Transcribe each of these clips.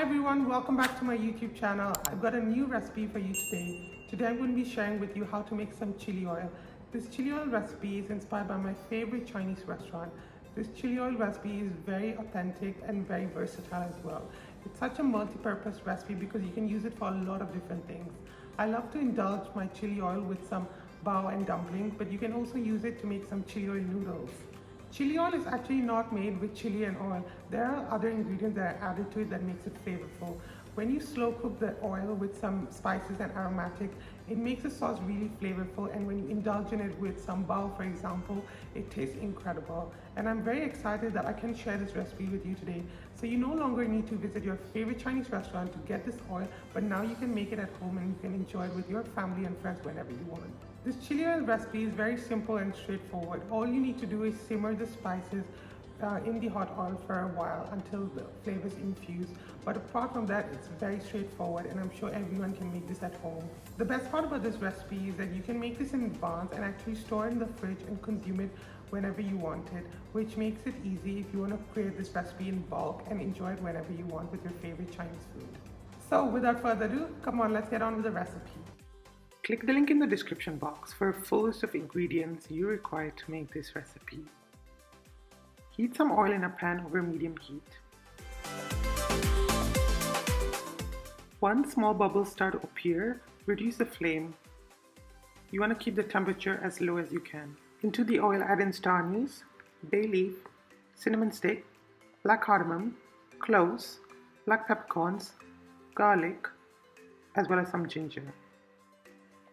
Hi everyone, welcome back to my YouTube channel. I've got a new recipe for you today. Today I'm going to be sharing with you how to make some chili oil. This chili oil recipe is inspired by my favorite Chinese restaurant. This chili oil recipe is very authentic and very versatile as well. It's such a multi-purpose recipe because you can use it for a lot of different things. I love to indulge my chili oil with some bao and dumplings, but you can also use it to make some chili oil noodles. Chili oil is actually not made with chili and oil. There are other ingredients that are added to it that makes it flavorful. When you slow cook the oil with some spices and aromatics, it makes the sauce really flavorful, and when you indulge in it with some bao, for example, it tastes incredible. And I'm very excited that I can share this recipe with you today. So you no longer need to visit your favorite Chinese restaurant to get this oil, but now you can make it at home and you can enjoy it with your family and friends whenever you want. This chili oil recipe is very simple and straightforward. All you need to do is simmer the spices in the hot oil for a while until the flavor is infused. But apart from that, it's very straightforward, and I'm sure everyone can make this at home. The best part about this recipe is that you can make this in advance and actually store it in the fridge and consume it whenever you want it, which makes it easy if you want to create this recipe in bulk and enjoy it whenever you want with your favorite Chinese food. So without further ado, come on, let's get on with the recipe. Click the link in the description box for a full list of ingredients you require to make this recipe. Heat some oil in a pan over medium heat. Once small bubbles start to appear, reduce the flame. You want to keep the temperature as low as you can. Into the oil, add in star anise, bay leaf, cinnamon stick, black cardamom, cloves, black peppercorns, garlic, as well as some ginger.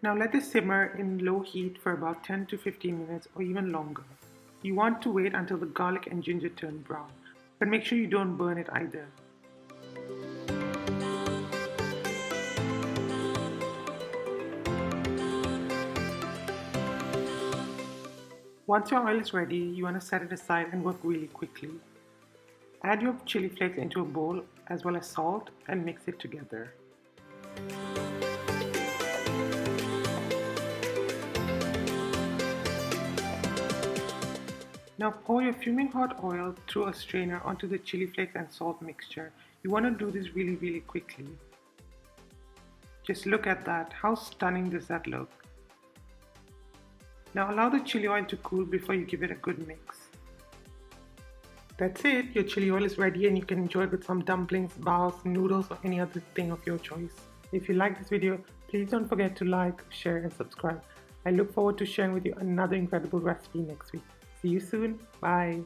Now let this simmer in low heat for about 10 to 15 minutes or even longer. You want to wait until the garlic and ginger turn brown, but make sure you don't burn it either. Once your oil is ready, you want to set it aside and work really quickly. Add your chili flakes into a bowl as well as salt and mix it together. Now pour your fuming hot oil through a strainer onto the chili flakes and salt mixture. You want to do this really quickly. Just look at that. How stunning does that look? Now allow the chili oil to cool before you give it a good mix. That's it. Your chili oil is ready and you can enjoy it with some dumplings, baos, noodles, or any other thing of your choice. If you like this video, please don't forget to like, share and subscribe. I look forward to sharing with you another incredible recipe next week. See you soon. Bye.